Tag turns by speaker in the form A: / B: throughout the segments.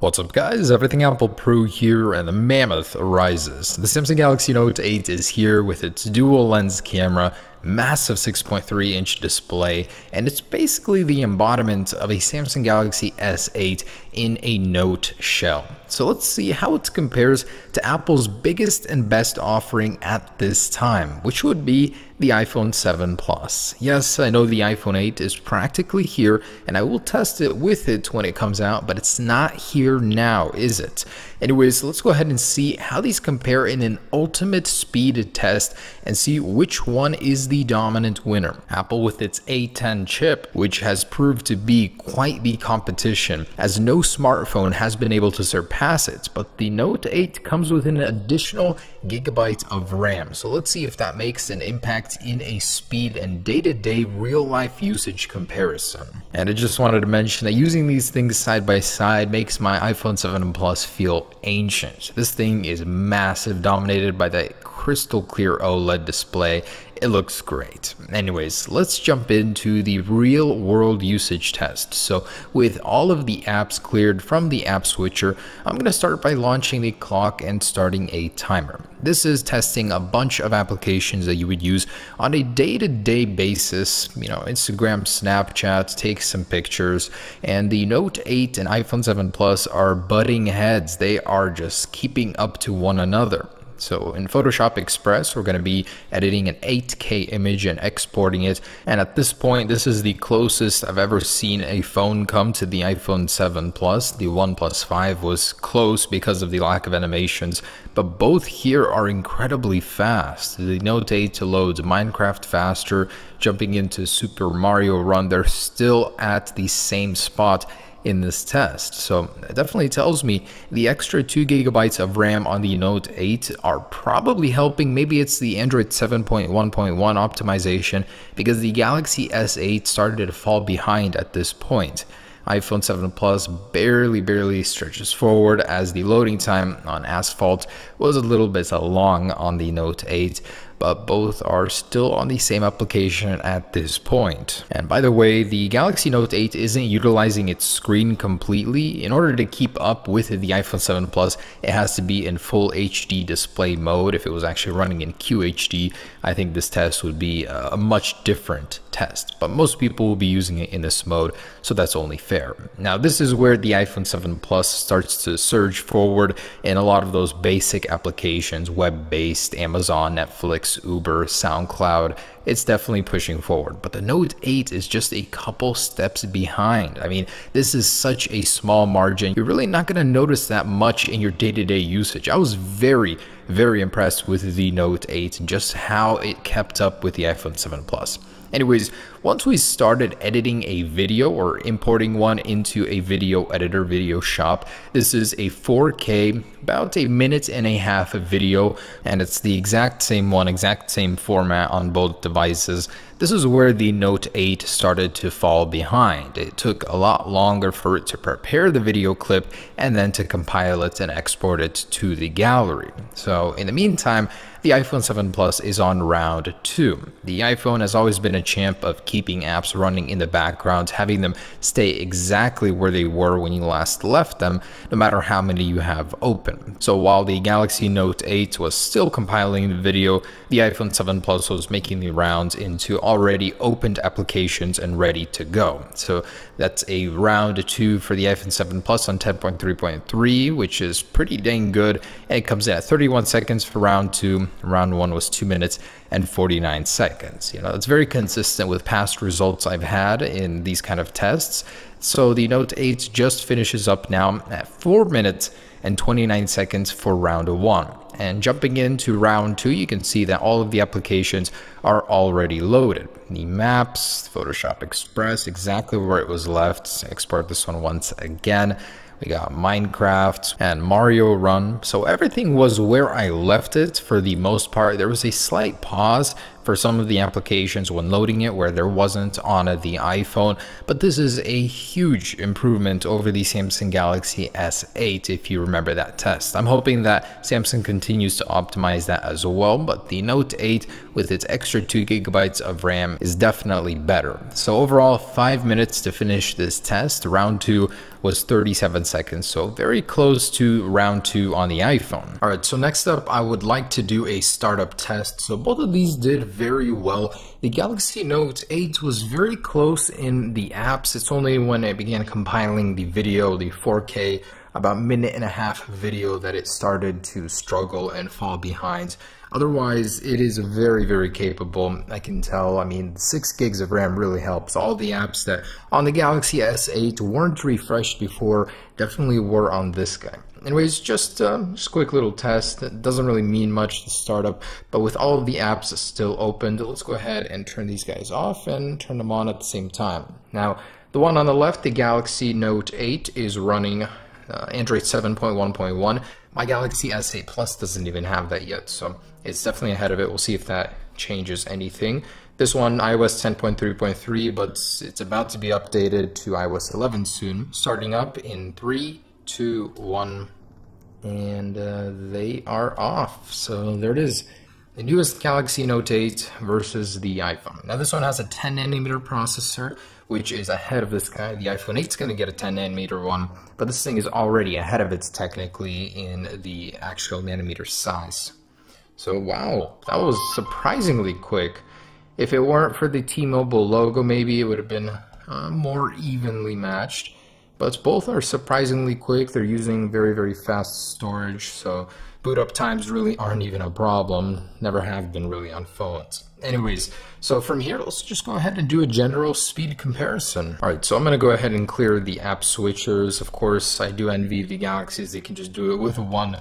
A: What's up guys, Everything Apple Pro here, and the mammoth arises. The Samsung Galaxy Note 8 is here with its dual lens camera, massive 6.3-inch display, and it's basically the embodiment of a Samsung Galaxy S8 in a Note shell. So let's see how it compares to Apple's biggest and best offering at this time, which would be the iPhone 7 Plus. Yes, I know the iPhone 8 is practically here, and I will test it with it when it comes out, but it's not here now, is it? Anyways, let's go ahead and see how these compare in an ultimate speed test and see which one is the dominant winner. Apple with its A10 chip, which has proved to be quite the competition, as no smartphone has been able to surpass it, but the Note 8 comes with an additional gigabyte of RAM. So let's see if that makes an impact in a speed and day-to-day real-life usage comparison. And I just wanted to mention that using these things side by side makes my iPhone 7 Plus feel ancient. This thing is massive, dominated by that crystal clear OLED display. It looks great. Anyways, let's jump into the real world usage test. So with all of the apps cleared from the app switcher, I'm going to start by launching the clock and starting a timer. This is testing a bunch of applications that you would use on a day-to-day basis, Instagram, Snapchat, take some pictures, and the Note 8 and iPhone 7 Plus are butting heads. They are just keeping up to one another. So in Photoshop Express, we're going to be editing an 8K image and exporting it. And at this point, this is the closest I've ever seen a phone come to the iPhone 7 Plus. The OnePlus 5 was close because of the lack of animations, but both here are incredibly fast. The Note 8 loads Minecraft faster, jumping into Super Mario Run, they're still at the same spot in this test. So it definitely tells me the extra 2 gigabytes of RAM on the Note 8 are probably helping. Maybe it's the Android 7.1.1 optimization, because the Galaxy S8 started to fall behind at this point. iPhone 7 Plus barely stretches forward, as the loading time on Asphalt was a little bit long on the Note 8, but both are still on the same application at this point. And by the way, the Galaxy Note 8 isn't utilizing its screen completely. In order to keep up with the iPhone 7 Plus, it has to be in full HD display mode. If it was actually running in QHD, I think this test would be a much different test, but most people will be using it in this mode, so that's only fair. Now, this is where the iPhone 7 Plus starts to surge forward in a lot of those basic applications, web-based, Amazon, Netflix, Uber, SoundCloud. It's definitely pushing forward, but the Note 8 is just a couple steps behind. I mean, this is such a small margin. You're really not going to notice that much in your day-to-day usage. I was very impressed with the Note 8 and just how it kept up with the iPhone 7 Plus. Anyways, once we started editing a video or importing one into a video editor, Video Shop, this is a 4K, about a minute and a half of video, and it's the exact same one, exact same format on both devices. This is where the Note 8 started to fall behind. It took a lot longer for it to prepare the video clip and then to compile it and export it to the gallery. So in the meantime, the iPhone 7 Plus is on round 2. The iPhone has always been a champ of keeping apps running in the background, having them stay exactly where they were when you last left them, no matter how many you have open. So while the Galaxy Note 8 was still compiling the video, the iPhone 7 Plus was making the rounds into already opened applications and ready to go. So that's a round 2 for the iPhone 7 Plus on 10.3.3, which is pretty dang good, and it comes in at 31 seconds for round 2. Round 1 was 2 minutes and 49 seconds. It's very consistent with past results I've had in these kind of tests. So the Note 8 just finishes up now at 4 minutes and 29 seconds for round 1. And jumping into round 2, you can see that all of the applications are already loaded. The Maps, Photoshop Express, exactly where it was left. Export this one once again. We got Minecraft and Mario Run. So everything was where I left it for the most part. There was a slight pause for some of the applications when loading it where there wasn't on the iPhone, but this is a huge improvement over the Samsung Galaxy S8 if you remember that test. I'm hoping that Samsung continues to optimize that as well, but the Note 8 with its extra 2 GB of RAM is definitely better. So overall, 5 minutes to finish this test. Round 2 was 37 seconds, so very close to round 2 on the iPhone. All right, so next up, I would like to do a startup test. So both of these did very well. The Galaxy Note 8 was very close in the apps. It's only when I began compiling the video, the 4K, about a minute and a half video, that it started to struggle and fall behind. Otherwise, it is very, very capable. I can tell. I mean, 6 gigs of RAM really helps. All the apps that on the Galaxy S8 weren't refreshed before definitely were on this guy. Anyways, just a quick little test. It doesn't really mean much to start up, but with all of the apps still opened, let's go ahead and turn these guys off and turn them on at the same time. Now, the one on the left, the Galaxy Note 8, is running Android 7.1.1. My Galaxy S8 Plus doesn't even have that yet, so it's definitely ahead of it. We'll see if that changes anything. This one, iOS 10.3.3, but it's about to be updated to iOS 11 soon. Starting up in 3, 2, 1, and they are off. So there it is. The newest Galaxy Note 8 versus the iPhone. Now this one has a 10nm processor, which is ahead of this guy. The iPhone 8 is going to get a 10nm one, but this thing is already ahead of it technically in the actual nanometer size. So wow, that was surprisingly quick. If it weren't for the T-Mobile logo, maybe it would have been more evenly matched. But both are surprisingly quick. They're using very, very fast storage, so boot up times really aren't even a problem. Never have been really on phones. Anyways, so from here, let's just go ahead and do a general speed comparison. All right, so I'm going to go ahead and clear the app switchers. Of course, I do envy the Galaxies. They can just do it with one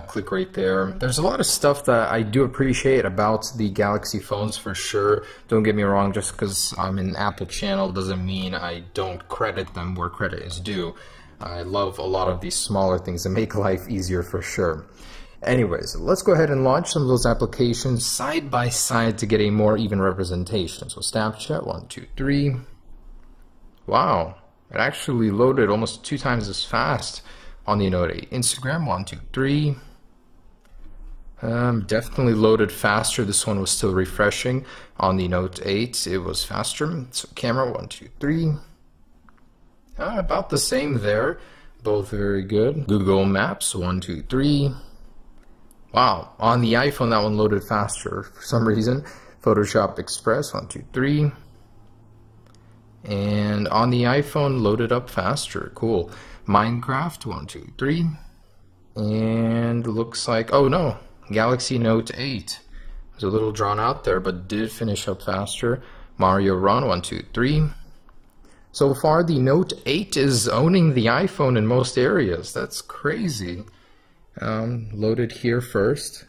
A: click right there. There's a lot of stuff that I do appreciate about the Galaxy phones for sure. Don't get me wrong, just because I'm in Apple channel doesn't mean I don't credit them where credit is due. I love a lot of these smaller things that make life easier for sure. Anyways, let's go ahead and launch some of those applications side by side to get a more even representation. So Snapchat, 1, 2, 3. Wow, it actually loaded almost 2 times as fast on the Note 8. Instagram, 1, 2, 3. Definitely loaded faster. This one was still refreshing. On the Note 8, it was faster. So camera, 1, 2, 3. About the same there. Both very good. Google Maps, 1, 2, 3. Wow, on the iPhone, that one loaded faster for some reason. Photoshop Express, 1, 2, 3. And on the iPhone, loaded up faster. Cool. Minecraft, 1, 2, 3. And looks like, oh no, Galaxy Note 8. Was a little drawn out there, but did finish up faster. Mario Run, 1, 2, 3. So far, the Note 8 is owning the iPhone in most areas. That's crazy. Loaded here first.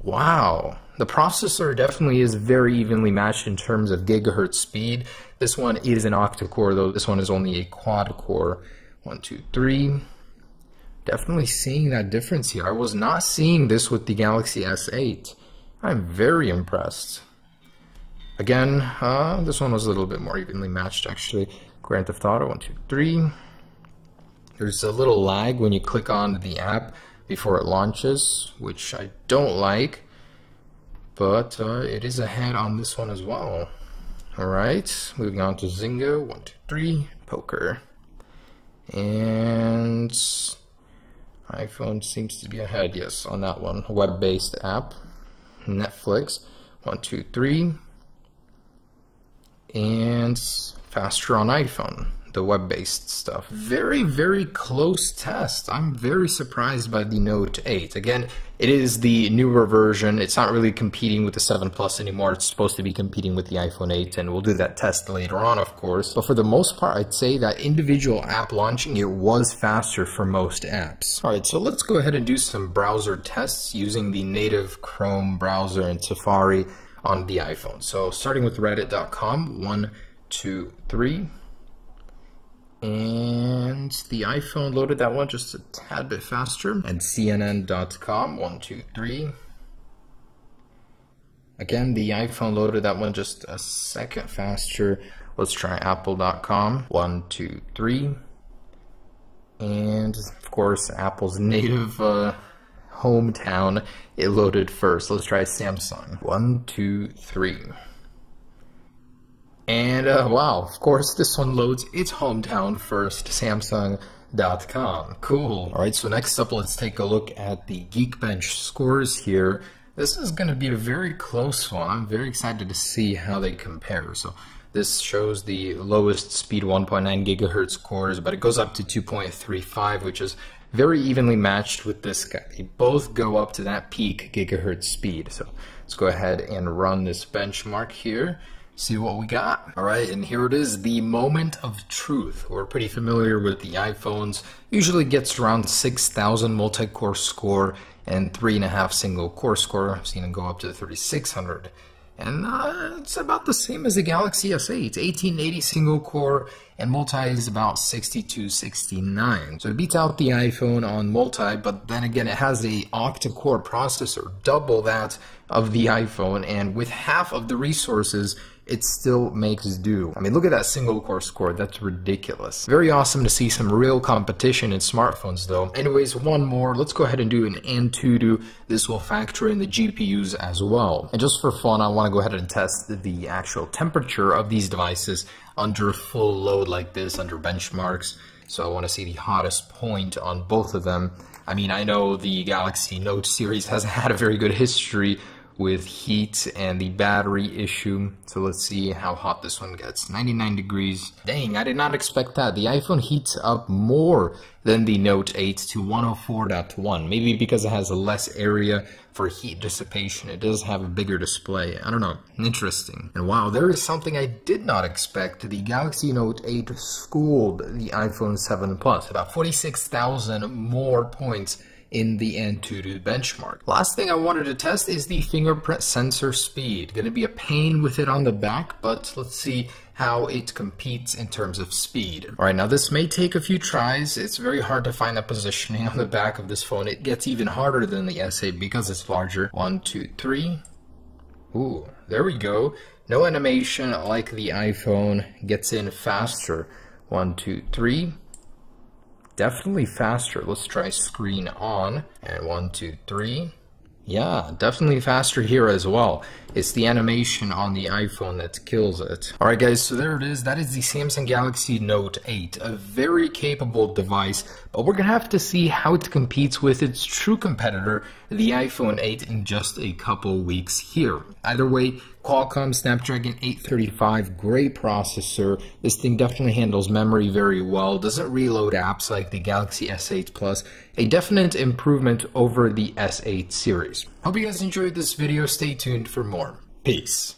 A: Wow, the processor definitely is very evenly matched in terms of gigahertz speed. This one is an octa-core, though this one is only a quad-core. 1, 2, 3. Definitely seeing that difference here. I was not seeing this with the Galaxy S8. I'm very impressed. Again, this one was a little bit more evenly matched actually. Grand Theft Auto, 1, 2, 3. There's a little lag when you click on the app before it launches, which I don't like, but it is ahead on this one as well. Alright, moving on to Zynga, 1, 2, 3, poker. And iPhone seems to be ahead, yes, on that one. Web-based app. Netflix, 1, 2, 3. And faster on iPhone, the web-based stuff. Very, very close test. I'm very surprised by the Note 8. Again, it is the newer version. It's not really competing with the 7 Plus anymore. It's supposed to be competing with the iPhone 8, and we'll do that test later on, of course. But for the most part, I'd say that individual app launching, it was faster for most apps. All right, so let's go ahead and do some browser tests using the native Chrome browser and Safari on the iPhone. So starting with reddit.com, 1, 2, 3. And the iPhone loaded that one just a tad bit faster. And CNN.com, 1, 2, 3. Again, the iPhone loaded that one just a second faster. Let's try apple.com. 1, 2, 3. And of course, Apple's native hometown, it loaded first. Let's try Samsung. 1, 2, 3. And wow, of course, this one loads its hometown first, Samsung.com. Cool. All right, so next up, let's take a look at the Geekbench scores here. This is going to be a very close one. I'm very excited to see how they compare. So this shows the lowest speed 1.9 gigahertz cores, but it goes up to 2.35, which is very evenly matched with this guy. They both go up to that peak gigahertz speed. So let's go ahead and run this benchmark here. See what we got. All right, and here it is, the moment of truth. We're pretty familiar with the iPhones. Usually gets around 6,000 multi-core score and 3.5 single core score. I've seen it go up to 3,600. And it's about the same as the Galaxy S8. 1880 single core, and multi is about 6269. So it beats out the iPhone on multi, but then again, it has a octa-core processor, double that of the iPhone, and with half of the resources, it still makes do. I mean, look at that single core score. That's ridiculous. Very awesome to see some real competition in smartphones though. Anyways, one more. Let's go ahead and do an Antutu. This will factor in the GPUs as well. And just for fun, I want to go ahead and test the actual temperature of these devices under full load like this, under benchmarks. So I want to see the hottest point on both of them. I mean, I know the Galaxy Note series has had a very good history with heat and the battery issue. So let's see how hot this one gets. 99 degrees. Dang, I did not expect that. The iPhone heats up more than the Note 8 to 104.1. Maybe because it has less area for heat dissipation. It does have a bigger display. I don't know. Interesting. And wow, there is something I did not expect. The Galaxy Note 8 schooled the iPhone 7 Plus. About 46,000 more points in the Antutu benchmark. Last thing I wanted to test is the fingerprint sensor speed. Gonna be a pain with it on the back, but let's see how it competes in terms of speed. All right, now this may take a few tries. It's very hard to find that positioning on the back of this phone. It gets even harder than the S8 because it's larger. 1, 2, 3. Ooh, there we go. No animation like the iPhone. Gets in faster. 1, 2, 3. Definitely faster. Let's try screen on. And 1, 2, 3. Yeah, definitely faster here as well. It's the animation on the iPhone that kills it. Alright guys, so there it is. That is the Samsung Galaxy Note 8. A very capable device, but we're gonna have to see how it competes with its true competitor, the iPhone 8, in just a couple weeks here. Either way, Qualcomm Snapdragon 835, great processor. This thing definitely handles memory very well, doesn't reload apps like the Galaxy S8 Plus. A definite improvement over the S8 series. Hope you guys enjoyed this video. Stay tuned for more. Peace.